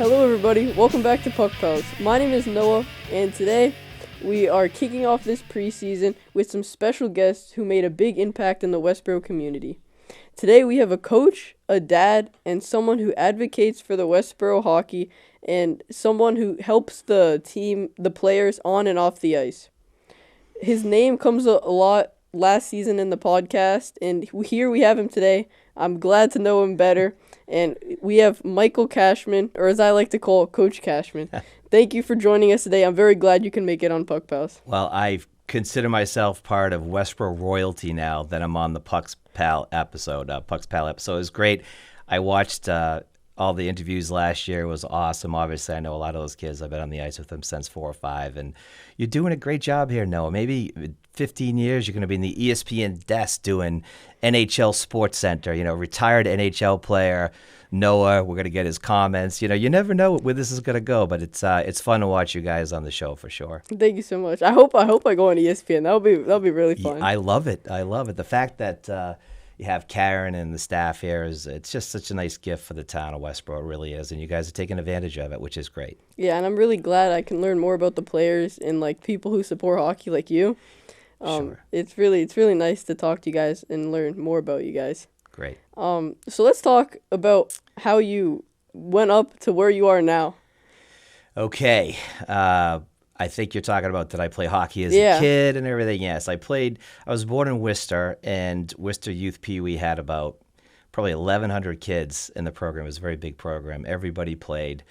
Hello everybody, welcome back to Puck Pals. My name is Noah, and today we are kicking off this preseason with some special guests who made a big impact in the Westboro community. Today we have a coach, a dad, and someone who advocates for the Westboro hockey, and someone who helps the team, the players on and off the ice. His name comes a lot last season in the podcast, and here we have him today. I'm glad to know him better. And we have Michael Cashman, or as I like to call Coach Cashman. Thank you for joining us today. I'm very glad you can make it on Puck Pals. Well, I consider myself part of Westboro royalty now that I'm on the Puck's Pal episode. Puck's Pal episode is great. I watched all the interviews last year. It was awesome. Obviously, I know a lot of those kids. I've been on the ice with them since 4 or 5. And you're doing a great job here, Noah. Maybe 15 years, you're going to be in the ESPN desk doing NHL Sports Center, retired NHL player. Noah, we're going to get his comments. You never know where this is going to go, but it's fun to watch you guys on the show for sure. Thank you so much. I hope I go on ESPN. That'll be really fun. I love it. The fact that you have Karen and the staff here it's just such a nice gift for the town of Westboro. It really is, and you guys are taking advantage of it, which is great. Yeah, and I'm really glad I can learn more about the players and people who support hockey like you. Sure. It's really nice to talk to you guys and learn more about you guys. Great. So let's talk about how you went up to where you are now. Okay. I think you're talking about did I play hockey as a kid and everything. Yes, I was born in Worcester, and Worcester Youth Pee Wee had about probably 1,100 kids in the program. It was a very big program. Everybody played,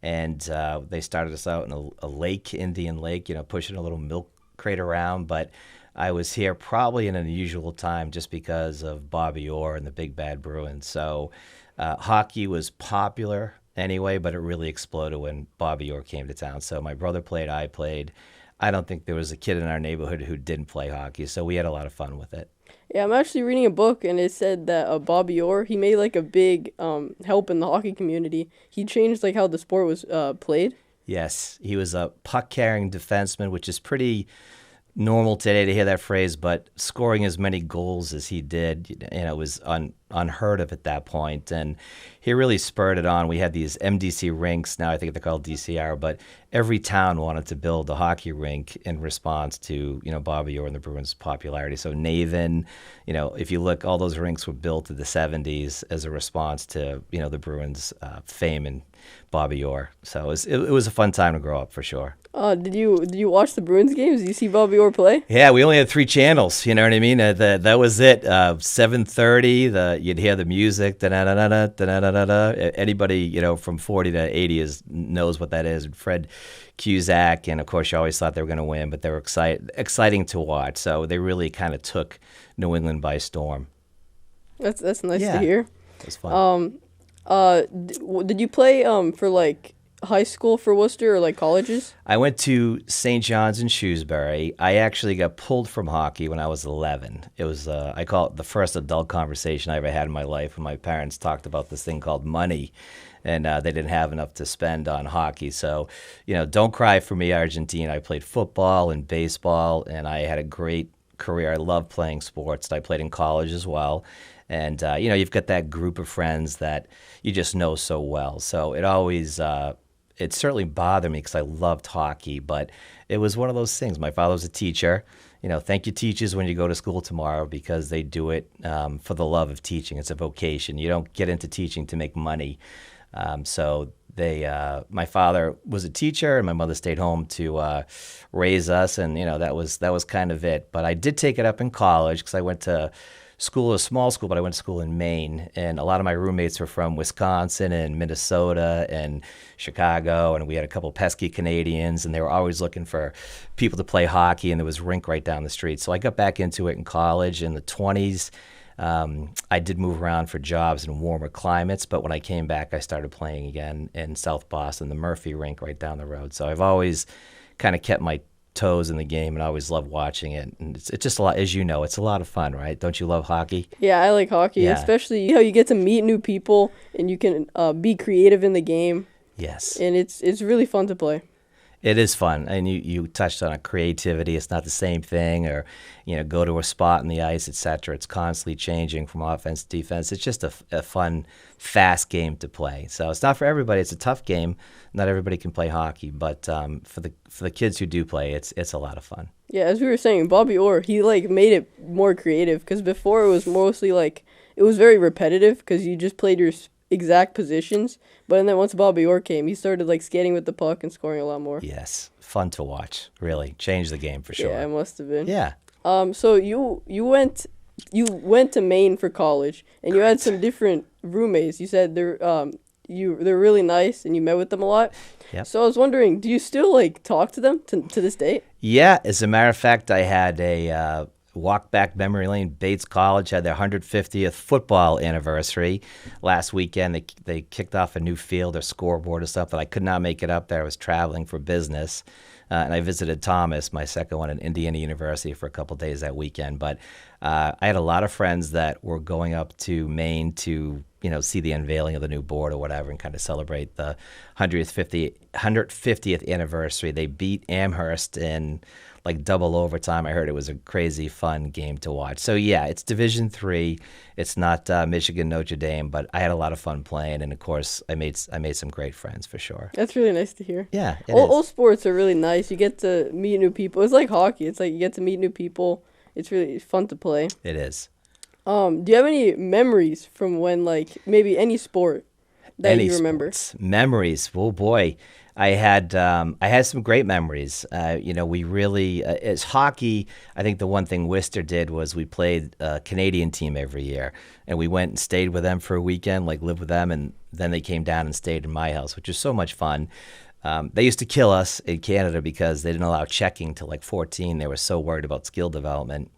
and they started us out in a lake, Indian Lake, pushing a little milk crate around, but I was here probably in an unusual time just because of Bobby Orr and the Big Bad Bruins. So hockey was popular anyway, but it really exploded when Bobby Orr came to town. So my brother played, I played. I don't think there was a kid in our neighborhood who didn't play hockey, so we had a lot of fun with it. Yeah, I'm actually reading a book, and it said that Bobby Orr, he made a big help in the hockey community. He changed how the sport was played. Yes, he was a puck-carrying defenseman, which is pretty normal today to hear that phrase, but scoring as many goals as he did, was unheard of at that point. And he really spurred it on. We had these MDC rinks. Now I think they're called DCR, but every town wanted to build a hockey rink in response to, Bobby Orr and the Bruins' popularity. So Naven, if you look, all those rinks were built in the 70s as a response to, the Bruins' fame and Bobby Orr. So it was a fun time to grow up for sure. Did you watch the Bruins games? Did you see Bobby Orr play? Yeah, we only had 3 channels. You know what I mean? That was it. 7:30. You'd hear the music. Da-da-da-da, da-da-da-da. Anybody from 40 to 80 knows what that is. Fred Cusack, and of course you always thought they were going to win, but they were exciting to watch. So they really kind of took New England by storm. That's nice to hear. It was fun. Did you play for high school for Worcester or colleges? I went to St. John's in Shrewsbury. I actually got pulled from hockey when I was 11. It was I call it the first adult conversation I ever had in my life when my parents talked about this thing called money, and they didn't have enough to spend on hockey. So, don't cry for me, Argentina. I played football and baseball, and I had a great career. I love playing sports. I played in college as well. And, you've got that group of friends that you just know so well. So it always, it certainly bothered me because I loved hockey, but it was one of those things. My father was a teacher. Thank you, teachers, when you go to school tomorrow, because they do it for the love of teaching. It's a vocation. You don't get into teaching to make money. So my father was a teacher, and my mother stayed home to raise us, and that was kind of it. But I did take it up in college because I went to school, a small school, but I went to school in Maine, and a lot of my roommates were from Wisconsin and Minnesota and Chicago, and we had a couple pesky Canadians, and they were always looking for people to play hockey, and there was a rink right down the street. So I got back into it in college in the 20s. I did move around for jobs in warmer climates, but when I came back, I started playing again in South Boston, the Murphy rink right down the road. So I've always kind of kept my toes in the game, and I always love watching it. And it's just a lot, as you know, it's a lot of fun, right? Don't you love hockey? Yeah, I like hockey, especially you get to meet new people, and you can be creative in the game. Yes. And it's really fun to play. It is fun, and you touched on creativity. It's not the same thing, or go to a spot in the ice, etc. It's constantly changing from offense to defense. It's just a fun, fast game to play. So it's not for everybody. It's a tough game. Not everybody can play hockey, but for the kids who do play, it's a lot of fun. Yeah, as we were saying, Bobby Orr, he like made it more creative because before it was mostly like it was very repetitive because you just played your exact positions. But then once Bobby Orr came, he started like skating with the puck and scoring a lot more. Yes, fun to watch. Really changed the game for sure. Yeah, it must have been. Yeah. So you went to Maine for college, and you had some different roommates. You said they're really nice, and you met with them a lot. Yep. So I was wondering, do you still like talk to them to this date? Yeah, as a matter of fact, I had a walk back memory lane. Bates College had their 150th football anniversary last weekend. They kicked off a new field, a scoreboard and stuff, but I could not make it up there. I was traveling for business. And I visited Thomas, my second one, at Indiana University for a couple days that weekend. But I had a lot of friends that were going up to Maine to see the unveiling of the new board or whatever and kind of celebrate the 150th anniversary. They beat Amherst in like double overtime. I heard it was a crazy fun game to watch. So yeah, it's Division III. It's not Michigan Notre Dame, but I had a lot of fun playing, and of course I made some great friends for sure. That's really nice to hear. Yeah, all sports are really nice. You get to meet new people. It's like hockey. It's like you get to meet new people. It's really fun to play. It is. Do you have any memories from when, like, maybe any sport that you remember? Memories. Oh boy, I had some great memories. We really as hockey. I think the one thing Worcester did was we played a Canadian team every year, and we went and stayed with them for a weekend, like lived with them, and then they came down and stayed in my house, which was so much fun. They used to kill us in Canada because they didn't allow checking till like 14. They were so worried about skill development.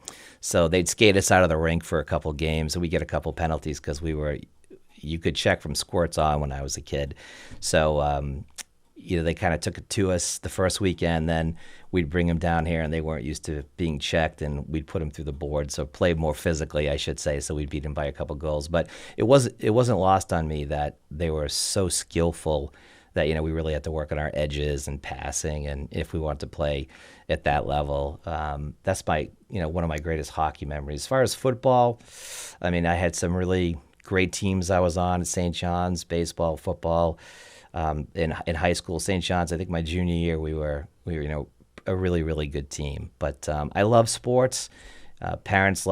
So they'd skate us out of the rink for a couple games, and we get a couple penalties because you could check from squirts on when I was a kid. So, they kind of took it to us the first weekend. Then we'd bring them down here, and they weren't used to being checked, and we'd put them through the board. So played more physically, I should say. So we'd beat them by a couple goals. But it wasn't lost on me that they were so skillful that we really had to work on our edges and passing, and if we wanted to play at that level, that's my one of my greatest hockey memories. As far as football, I mean, I had some really great teams I was on at St. John's, baseball, football. In high school, St. John's, I think my junior year we were a really, really good team. But I love sports. My parents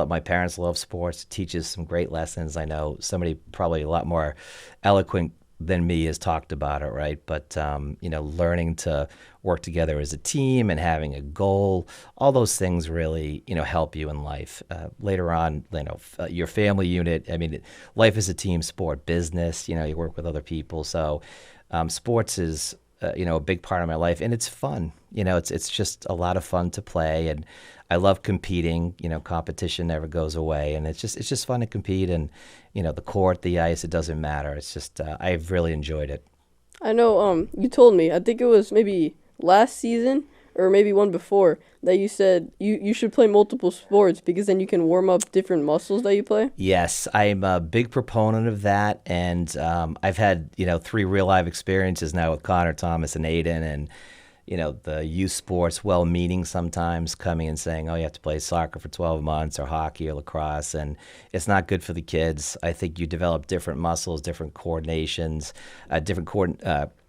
love sports. It teaches some great lessons. I know somebody probably a lot more eloquent than me has talked about it, right? But learning to work together as a team and having a goal, all those things really help you in life. Later on, your family unit. I mean, life is a team sport. Business, you work with other people. So sports is a big part of my life, and it's fun. It's just a lot of fun to play, and I love competing. Competition never goes away, and it's just fun to compete. And the court, the ice, it doesn't matter. It's just I've really enjoyed it. I know. You told me. I think it was maybe last season or maybe one before that you said you should play multiple sports because then you can warm up different muscles that you play. Yes, I'm a big proponent of that, and I've had 3 real life experiences now with Connor, Thomas, and Aiden, and the youth sports, well-meaning sometimes, coming and saying, oh, you have to play soccer for 12 months or hockey or lacrosse, and it's not good for the kids. I think you develop different muscles, different coordinations,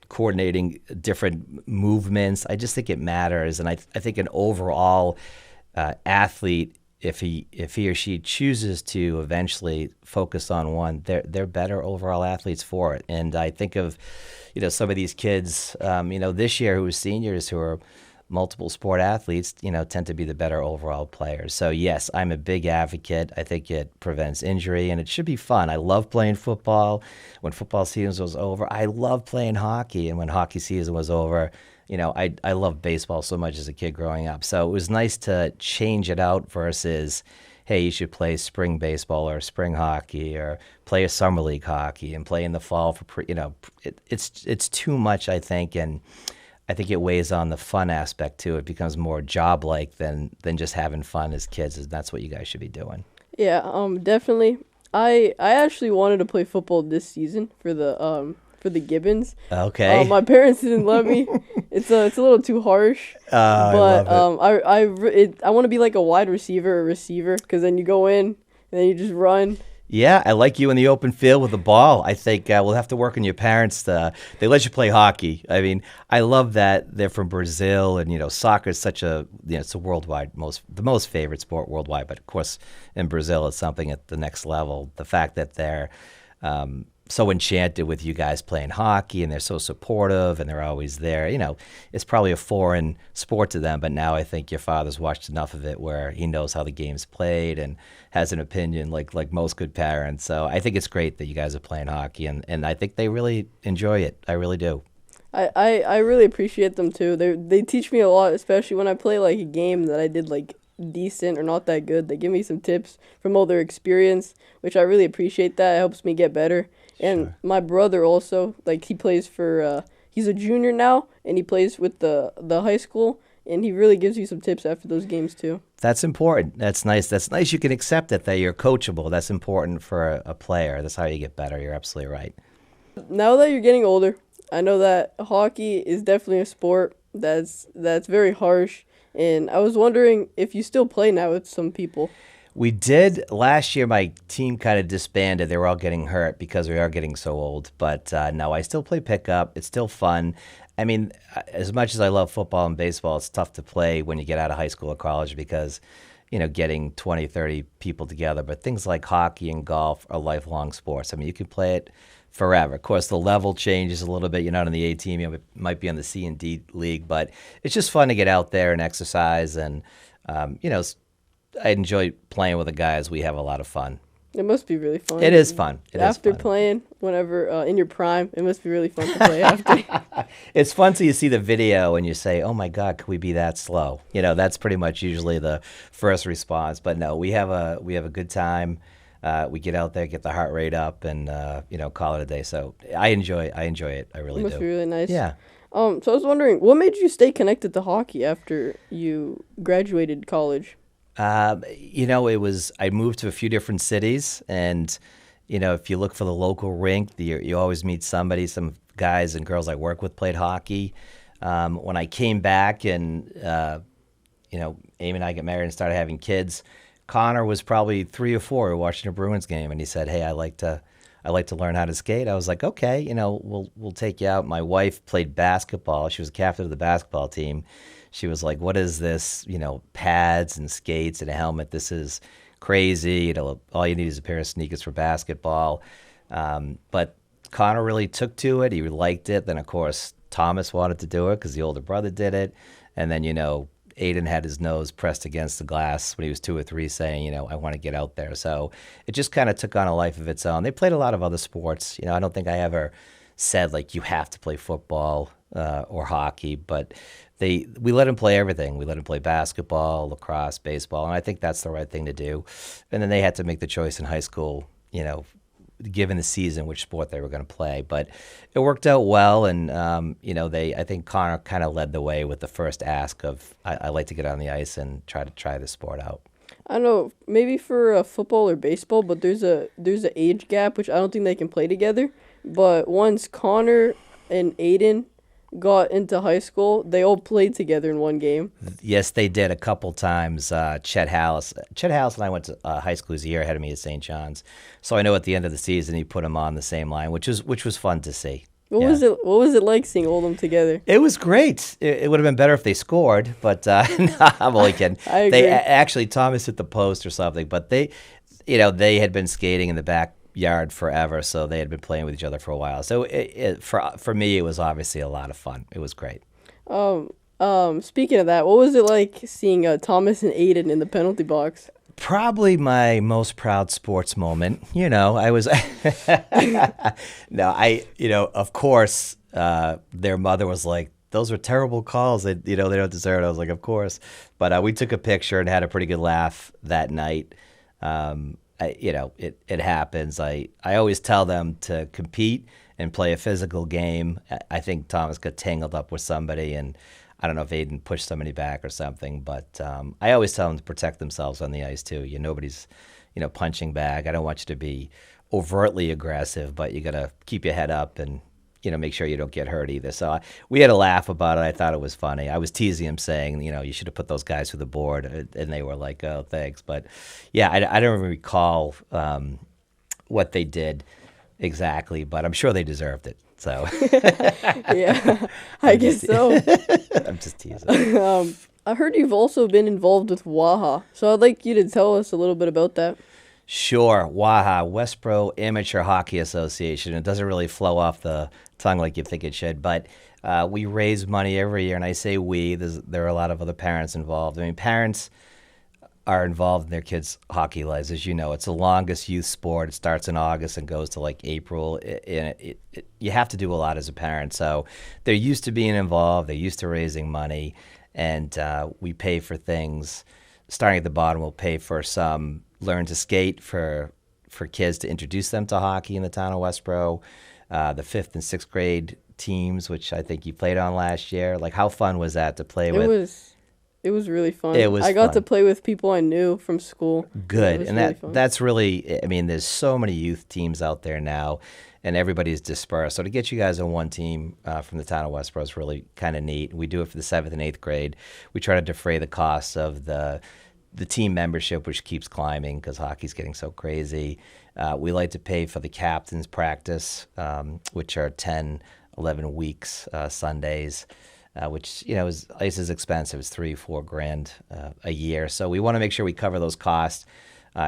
coordinating different movements. I just think it matters, and I think an overall athlete, if he or she chooses to eventually focus on one, they're better overall athletes for it. And I think of some of these kids this year who are seniors who are multiple sport athletes, tend to be the better overall players. So yes, I'm a big advocate. I think it prevents injury, and it should be fun. I love playing football. When football season was over, I loved playing hockey, and when hockey season was over, I loved baseball so much as a kid growing up. So it was nice to change it out versus, hey, you should play spring baseball or spring hockey or play a summer league hockey and play in the fall for it's too much, I think, and I think it weighs on the fun aspect too. It becomes more job-like than just having fun as kids, and that's what you guys should be doing. Yeah, definitely. I actually wanted to play football this season for for the gibbons. Okay. My parents didn't let me. It's a little too harsh. I But love it. I want to be like a wide receiver or receiver because then you go in and then you just run. Yeah, I like you in the open field with the ball. I think we'll have to work on your parents. They let you play hockey. I mean, I love that they're from Brazil, and soccer is such a it's a worldwide the most favorite sport worldwide. But of course, in Brazil, it's something at the next level. The fact that they're so enchanted with you guys playing hockey, and they're so supportive, and they're always there. It's probably a foreign sport to them, but now I think your father's watched enough of it where he knows how the game's played and has an opinion like most good parents. So I think it's great that you guys are playing hockey, and I think they really enjoy it. I really do. I really appreciate them too. They teach me a lot, especially when I play like a game that I did like decent or not that good. They give me some tips from all their experience, which I really appreciate. That it helps me get better. And Sure. my brother also, like he plays for he's a junior now and he plays with the high school, and he really gives you some tips after those games too. That's important. That's nice. That's nice. You can accept it that you're coachable. That's important for a player. That's how you get better. You're absolutely right. Now that you're getting older, I know that hockey is definitely a sport that's very harsh, and I was wondering if you still play now with some people. We did last year. My team kind of disbanded. They were all getting hurt because we are getting so old. But no, I still play pickup. It's still fun. I mean, as much as I love football and baseball, it's tough to play when you get out of high school or college because, getting 20, 30 people together. But things like hockey and golf are lifelong sports. I mean, you can play it forever. Of course, the level changes a little bit. You're not on the A team. You might be on the C and D league. But it's just fun to get out there and exercise. And, I enjoy playing with the guys. We have a lot of fun. It must be really fun. It is fun. It is After fun. playing, whenever in your prime, it must be really fun to play after. It's fun till you see the video and you say, "Oh my God, could we be that slow?" That's pretty much usually the first response. But no, we have a good time. We get out there, get the heart rate up, and call it a day. So I enjoy it. I really It must do. be really nice. Yeah. So I was wondering, what made you stay connected to hockey after you graduated college? I moved to a few different cities, and if you look for the local rink, you always meet somebody. Some guys and girls I work with played hockey. When I came back and Amy and I got married and started having kids, Connor was probably 3 or 4 watching a Bruins game, and he said, "Hey, I like to learn how to skate." I was like, "Okay, we'll take you out." My wife played basketball. She was captain of the basketball team. She was like, "What is this? Pads and skates and a helmet. This is crazy. All you need is a pair of sneakers for basketball." But Connor really took to it. He liked it. Then, of course, Thomas wanted to do it because the older brother did it. And then, Aiden had his nose pressed against the glass when he was 2 or 3 saying, "I want to get out there." So it just kind of took on a life of its own. They played a lot of other sports. I don't think I ever said, like, you have to play football or hockey, but we let him play everything. We let him play basketball, lacrosse, baseball, and I think that's the right thing to do. And then they had to make the choice in high school, given the season, which sport they were going to play. But it worked out well, and I think Connor kind of led the way with the first ask of, I like to get on the ice and try this sport out. I don't know, maybe for football or baseball, but there's a age gap, which I don't think they can play together. But once Connor and Aiden got into high school, they all played together in one game. Yes, they did a couple times. Chet Hallis and I went to high school. He was a year ahead of me at St. John's, so I know at the end of the season he put them on the same line, which was fun to see. What Yeah. was it like seeing all of them together? It was great. It would have been better if they scored, but no, I'm only kidding. I agree. Actually, Thomas hit the post or something, but they had been skating in the backyard forever, so they had been playing with each other for a while. So for me, it was obviously a lot of fun. It was great. Speaking of that, what was it like seeing Thomas and Aiden in the penalty box? Probably my most proud sports moment. I was of course, their mother was like, "Those were terrible calls. They don't deserve it." I was like, "Of course," but we took a picture and had a pretty good laugh that night. It happens. I always tell them to compete and play a physical game. I think Thomas got tangled up with somebody, and I don't know if Aiden pushed somebody back or something, but I always tell them to protect themselves on the ice too. Nobody's, punching back. I don't want you to be overtly aggressive, but you got to keep your head up and, make sure you don't get hurt either. So we had a laugh about it. I thought it was funny. I was teasing him saying, you should have put those guys through the board. And they were like, oh, thanks. But yeah, I don't even recall what they did exactly, but I'm sure they deserved it. So Yeah, I guess so. I'm just teasing. I heard you've also been involved with WAHA, so I'd like you to tell us a little bit about that. Sure. WAHA, Westboro Amateur Hockey Association. It doesn't really flow off the tongue like you think it should, but we raise money every year, and I say we. There are a lot of other parents involved. I mean, parents are involved in their kids' hockey lives. As you know, it's the longest youth sport. It starts in August and goes to like April. You have to do a lot as a parent. So they're used to being involved. They're used to raising money, and we pay for things. Starting at the bottom, we'll pay for some learn to skate for kids to introduce them to hockey in the town of Westboro. The 5th and 6th grade teams, which I think you played on last year. Like, how fun was that to play with? It was really fun. It was I got fun. to play with people I knew from school. Good. It was And really fun. that's really, I mean, there's so many youth teams out there now, and everybody's dispersed. So to get you guys on one team from the town of Westboro is really kind of neat. We do it for the 7th and 8th grade. We try to defray the costs of the team membership, which keeps climbing because hockey's getting so crazy. We like to pay for the captain's practice, which are 10, 11 weeks, Sundays. Which ice is expensive. It's $3-4 grand a year. So we want to make sure we cover those costs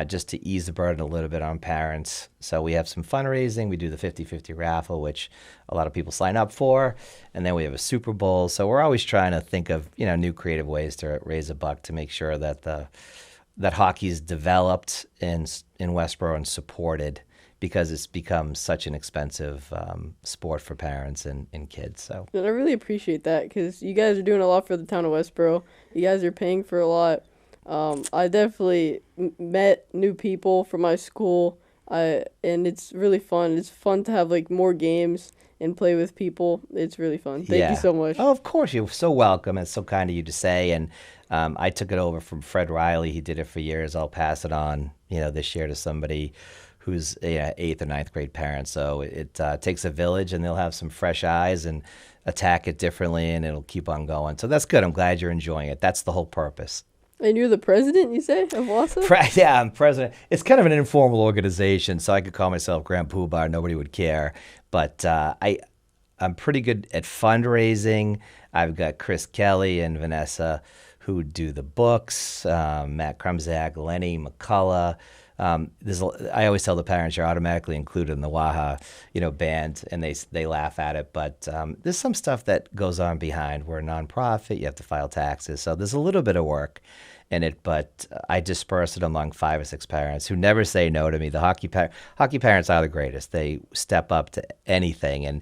just to ease the burden a little bit on parents. So we have some fundraising. We do the 50-50 raffle, which a lot of people sign up for, and then we have a Super Bowl. So we're always trying to think of new creative ways to raise a buck to make sure that that hockey's developed in Westboro and supported, because it's become such an expensive sport for parents and kids. So And I really appreciate that because you guys are doing a lot for the town of Westboro. You guys are paying for a lot. I definitely met new people from my school, and it's really fun. It's fun to have like more games and play with people. It's really fun. Thank you so much. Oh, of course. You're so welcome. It's so kind of you to say. And I took it over from Fred Riley. He did it for years. I'll pass it on, this year to somebody who's 8th or 9th grade parent. So it takes a village, and they'll have some fresh eyes and attack it differently, and it'll keep on going. So that's good. I'm glad you're enjoying it. That's the whole purpose. And you're the president, you say, of WASA? Yeah, I'm president. It's kind of an informal organization, so I could call myself Grand Poobah. Nobody would care. But I'm pretty good at fundraising. I've got Chris Kelly and Vanessa who do the books, Matt Krumzak, Lenny McCullough. I always tell the parents you're automatically included in the WAHA, band, and they laugh at it. But there's some stuff that goes on behind. We're a nonprofit. You have to file taxes, so there's a little bit of work in it. But I disperse it among 5 or 6 parents who never say no to me. The hockey parents are the greatest. They step up to anything, and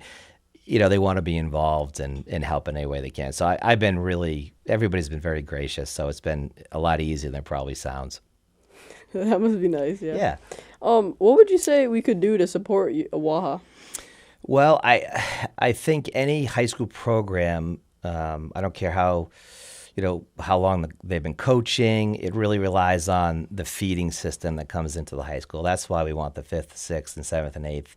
they want to be involved and help in any way they can. So everybody's been very gracious. So it's been a lot easier than it probably sounds. That must be nice, yeah. Yeah. What would you say we could do to support WAHA? Well, I think any high school program, I don't care how long they've been coaching, it really relies on the feeding system that comes into the high school. That's why we want the 5th, 6th, and 7th and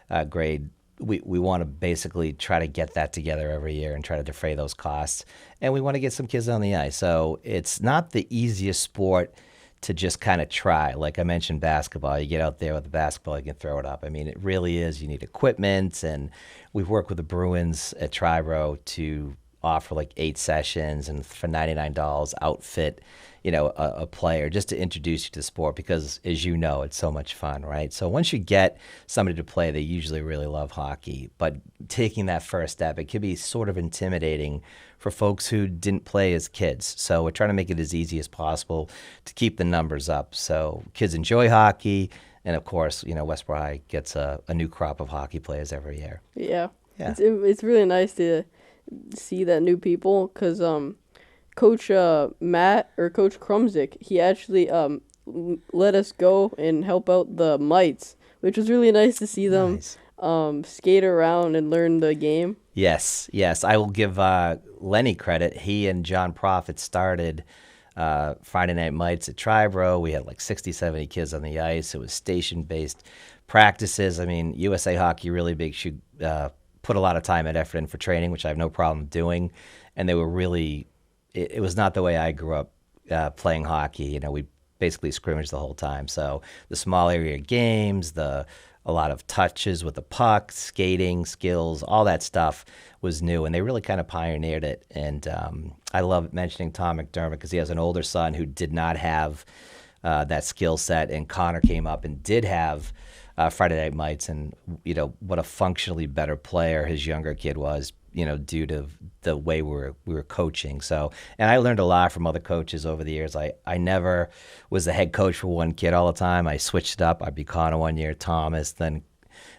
8th grade. We want to basically try to get that together every year and try to defray those costs. And we want to get some kids on the ice. So it's not the easiest sport to just kind of try. Like I mentioned, basketball. You get out there with the basketball, you can throw it up. I mean, it really is. You need equipment, and we've worked with the Bruins at Triborough to offer like 8 sessions and for $99 outfit, a player just to introduce you to the sport because, as you know, it's so much fun, right? So once you get somebody to play, they usually really love hockey. But taking that first step, it can be sort of intimidating for folks who didn't play as kids. So we're trying to make it as easy as possible to keep the numbers up so kids enjoy hockey. And, of course, Westboro High gets a new crop of hockey players every year. Yeah. Yeah. It's really nice to see that new people because Coach Matt or Coach Krumzik, he actually let us go and help out the mites, which was really nice to see them skate around and learn the game. Yes. I will give Lenny credit. He and John Profit started Friday Night Mites at Triborough. We had like 60, 70 kids on the ice. It was station-based practices. I mean, USA Hockey really put a lot of time and effort in for training, which I have no problem doing. And they were really, it was not the way I grew up playing hockey. We basically scrimmaged the whole time. So the small area games, a lot of touches with the puck, skating skills, all that stuff was new, and they really kind of pioneered it. And I love mentioning Tom McDermott because he has an older son who did not have that skill set, and Connor came up and did have Friday Night Mites, and what a functionally better player his younger kid was, due to the way we were coaching. So, and I learned a lot from other coaches over the years. I never was the head coach for one kid all the time. I switched it up. I'd be Connor one year, Thomas, then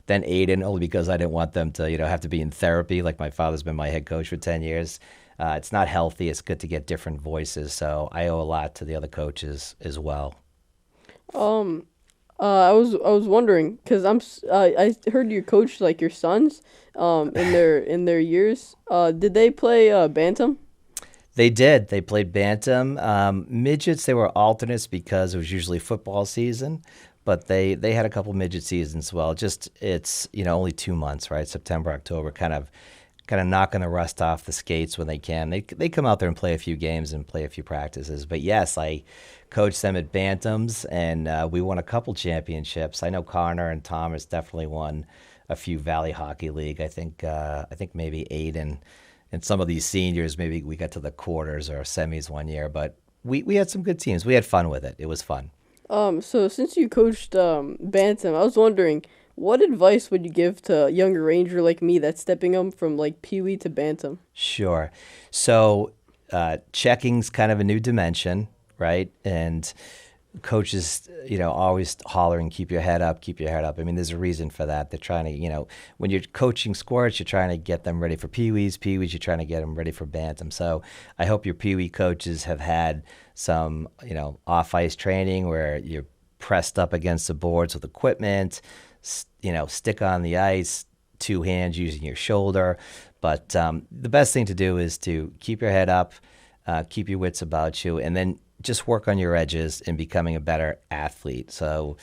Aiden, only because I didn't want them to have to be in therapy. Like my father's been my head coach for 10 years. It's not healthy. It's good to get different voices. So I owe a lot to the other coaches as well. I was wondering because I heard you coached like your sons in their years. Did they play bantam? They did. They played bantam. Midgets, they were alternates because it was usually football season, but they had a couple midget seasons as well. Just it's only 2 months, right? September, October, kind of knocking the rust off the skates when they can. They come out there and play a few games and play a few practices. But yes, I coached them at bantams, and we won a couple championships. I know Connor and Thomas definitely won a few Valley Hockey League. I think maybe Aiden and some of these seniors, maybe we got to the quarters or semis one year. But we had some good teams. We had fun with it. It was fun. So since you coached bantam, I was wondering, what advice would you give to a younger ranger like me that's stepping up from like peewee to bantam? Sure. So checking's kind of a new dimension, right? And coaches, always hollering, keep your head up, keep your head up. I mean, there's a reason for that. They're trying to, when you're coaching squirts, you're trying to get them ready for peewees. Peewees, you're trying to get them ready for bantam. So I hope your peewee coaches have had some, off-ice training where you're pressed up against the boards with equipment, stick on the ice, 2 hands using your shoulder. But the best thing to do is to keep your head up, keep your wits about you, and then just work on your edges and becoming a better athlete. So,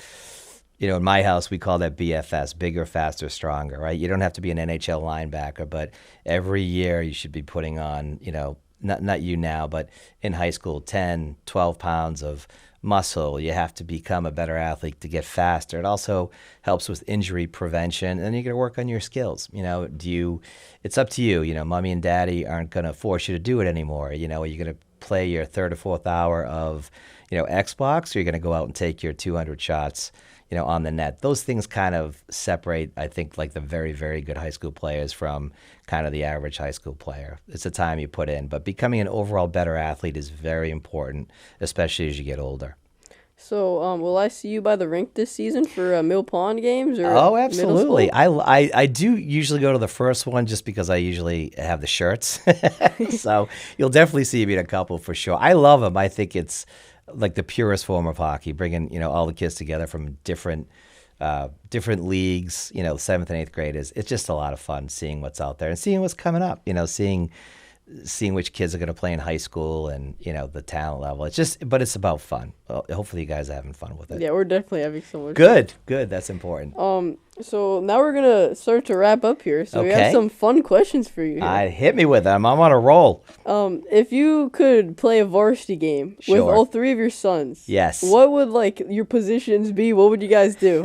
in my house, we call that BFS, bigger, faster, stronger, right? You don't have to be an NHL linebacker, but every year you should be putting on, not you now, but in high school, 10, 12 pounds of muscle. You have to become a better athlete to get faster. It also helps with injury prevention, and you're going to work on your skills. It's up to you. Mommy and daddy aren't going to force you to do it anymore. Are you going to play your 3rd or 4th hour of, Xbox, or you're going to go out and take your 200 shots, on the net? Those things kind of separate, I think, like the very, very good high school players from kind of the average high school player. It's the time you put in. But becoming an overall better athlete is very important, especially as you get older. So, will I see you by the rink this season for Mill Pond games? Or oh, absolutely. I do usually go to the first one just because I usually have the shirts. So you'll definitely see me in a couple for sure. I love them. I think it's like the purest form of hockey, bringing all the kids together from different leagues. 7th and 8th graders. It's just a lot of fun seeing what's out there and seeing what's coming up. Seeing which kids are going to play in high school and the talent level. But it's about fun. Well, hopefully you guys are having fun with it. Yeah, we're definitely having so much fun. Good. That's important. So now we're gonna start to wrap up here. So we have some fun questions for you here. Hit me with them. I'm on a roll. If you could play a varsity game with all 3 of your sons, yes, what would your positions be? What would you guys do?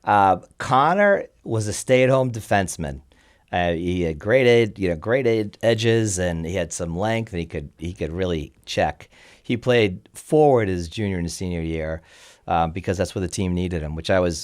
Connor was a stay-at-home defenseman. He had great edges, and he had some length, and he could really check. He played forward his junior and senior year because that's where the team needed him.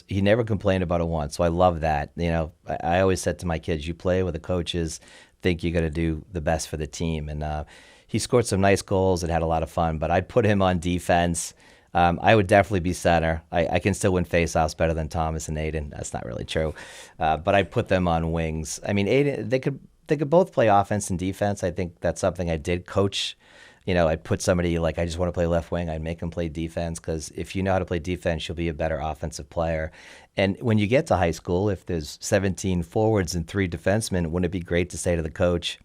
He never complained about it once, so I love that. I always said to my kids, you play with the coaches, think you got to do the best for the team, and he scored some nice goals and had a lot of fun. But I'd put him on defense. I would definitely be center. I can still win faceoffs better than Thomas and Aiden. That's not really true. But I'd put them on wings. I mean, Aiden, they could both play offense and defense. I think that's something I did coach. I'd put somebody I just want to play left wing. I'd make them play defense because if you know how to play defense, you'll be a better offensive player. And when you get to high school, if there's 17 forwards and 3 defensemen, wouldn't it be great to say to the coach,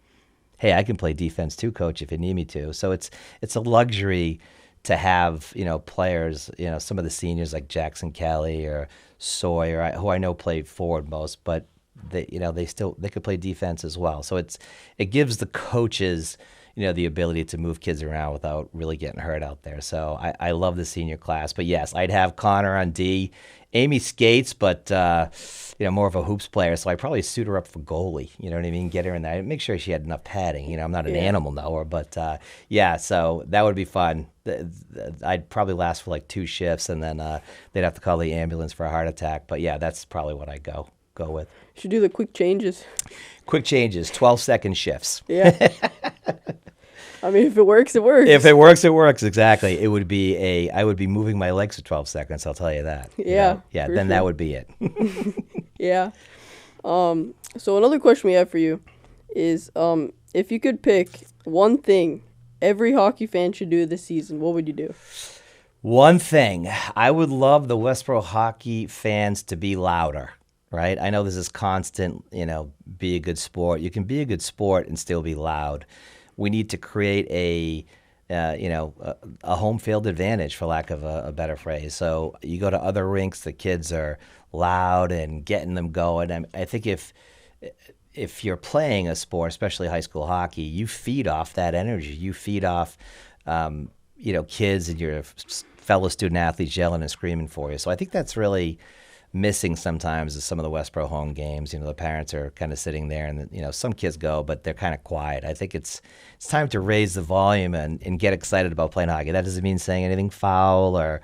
hey, I can play defense too, coach, if you need me to. So it's a luxury to have, players, some of the seniors like Jackson Kelly or Sawyer, who I know play forward most, but they could play defense as well. So it gives the coaches the ability to move kids around without really getting hurt out there. So I love the senior class. But yes, I'd have Connor on D. Amy skates, but more of a hoops player. So I'd probably suit her up for goalie. You know what I mean? Get her in there. Make sure she had enough padding. I'm not an animal knower, but so that would be fun. I'd probably last for like 2 shifts, and then they'd have to call the ambulance for a heart attack. But yeah, that's probably what I go with. Should do the quick changes. Quick changes, 12-second shifts. Yeah. I mean, if it works, it works. If it works, it works. Exactly. I would be moving my legs for 12 seconds. I'll tell you that. Yeah. Yeah. Then that would be it. Yeah. So another question we have for you is, if you could pick one thing every hockey fan should do this season, what would you do? One thing, I would love the Westboro hockey fans to be louder. Right? I know this is constant, be a good sport. You can be a good sport and still be loud. We need to create a home field advantage, for lack of a better phrase. So you go to other rinks, the kids are loud and getting them going. I think if you're playing a sport, especially high school hockey, you feed off that energy. You feed off, kids and your fellow student athletes yelling and screaming for you. So I think that's really missing sometimes is some of the Westboro home games. The parents are kind of sitting there, and some kids go, but they're kind of quiet. I think it's time to raise the volume and get excited about playing hockey. That doesn't mean saying anything foul or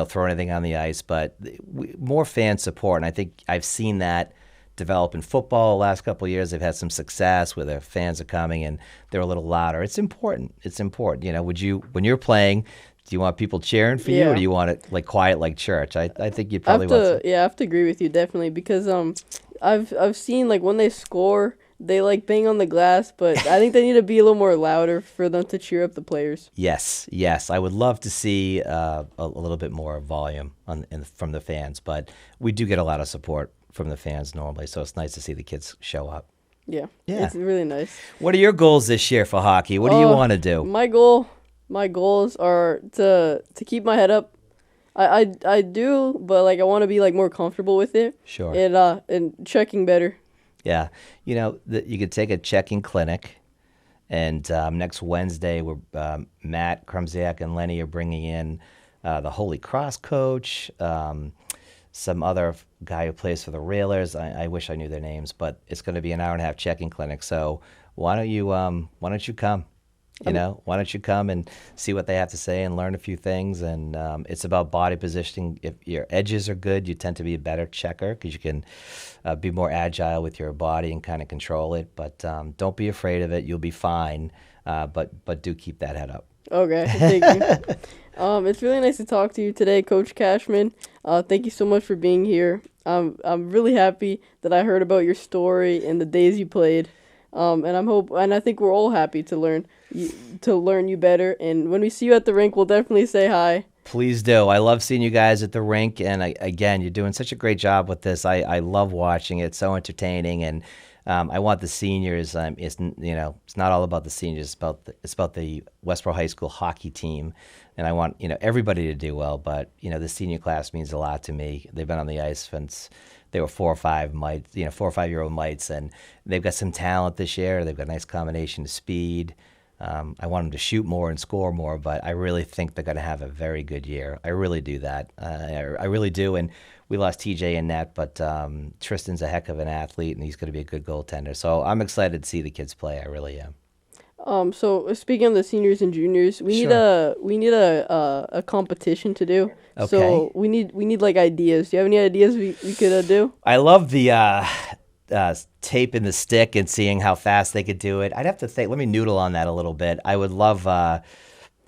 throw anything on the ice, but more fan support. And I think I've seen that develop in football the last couple of years. They've had some success where their fans are coming and they're a little louder. It's important. Would you, when you're playing, do you want people cheering for you, or do you want it like quiet like church? I think you probably want to. Yeah, I have to agree with you definitely, because I've seen like when they score, they like bang on the glass, but I think they need to be a little more louder for them to cheer up the players. Yes, I would love to see a little bit more volume from the fans, but we do get a lot of support from the fans normally, so it's nice to see the kids show up. Yeah, it's really nice. What are your goals this year for hockey? What do you want to do? My goals are to keep my head up. I do, but like I want to be like more comfortable with it. Sure. And checking better. Yeah, you could take a checking clinic, and next Wednesday Matt Krumziak and Lenny are bringing in the Holy Cross coach, some other guy who plays for the Railers. I wish I knew their names, but it's going to be an hour-and-a-half checking clinic. So why don't you come? Why don't you come and see what they have to say and learn a few things? And it's about body positioning. If your edges are good, you tend to be a better checker because you can be more agile with your body and kind of control it. But don't be afraid of it. You'll be fine. But do keep that head up. Okay, thank you. It's really nice to talk to you today, Coach Cashman. Thank you so much for being here. I'm really happy that I heard about your story and the days you played. And I think we're all happy to learn you better. And when we see you at the rink, we'll definitely say hi. Please do. I love seeing you guys at the rink. And again, you're doing such a great job with this. I love watching it. It's so entertaining. And I want the seniors. It's not all about the seniors. It's about the Westboro High School hockey team. And I want everybody to do well. But the senior class means a lot to me. They've been on the ice since they were 4 or 5-year-old mites, and they've got some talent this year. They've got a nice combination of speed. I want them to shoot more and score more, but I really think they're going to have a very good year. I really do that. I really do. And we lost TJ in net, but Tristan's a heck of an athlete, and he's going to be a good goaltender. So I'm excited to see the kids play. I really am. So speaking of the seniors and juniors, we need a competition to do. Okay. So we need like ideas. Do you have any ideas we could do? I love the tape in the stick and seeing how fast they could do it. I'd have to think. Let me noodle on that a little bit. I would love. I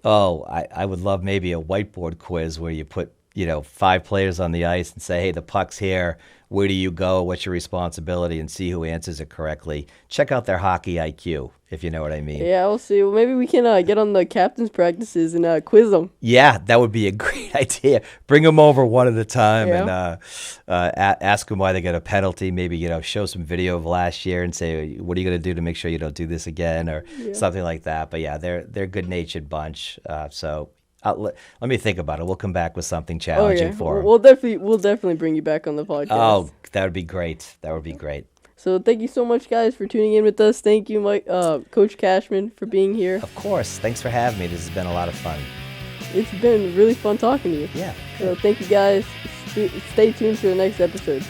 would love maybe a whiteboard quiz where you put 5 players on the ice and say, hey, the puck's here. Where do you go? What's your responsibility? And see who answers it correctly. Check out their hockey IQ, if you know what I mean. Yeah, we'll see. Well, maybe we can get on the captain's practices and quiz them. Yeah, that would be a great idea. Bring them over one at a time and ask them why they got a penalty. Maybe, show some video of last year and say, what are you going to do to make sure you don't do this again, or something like that. But yeah, they're a good-natured bunch. So let me think about it. We'll come back with something challenging for them. We'll definitely bring you back on the podcast. Oh, that would be great. So thank you so much, guys, for tuning in with us. Thank you, Coach Cashman, for being here. Of course. Thanks for having me. This has been a lot of fun. It's been really fun talking to you. Yeah. So thank you, guys. Stay tuned for the next episode.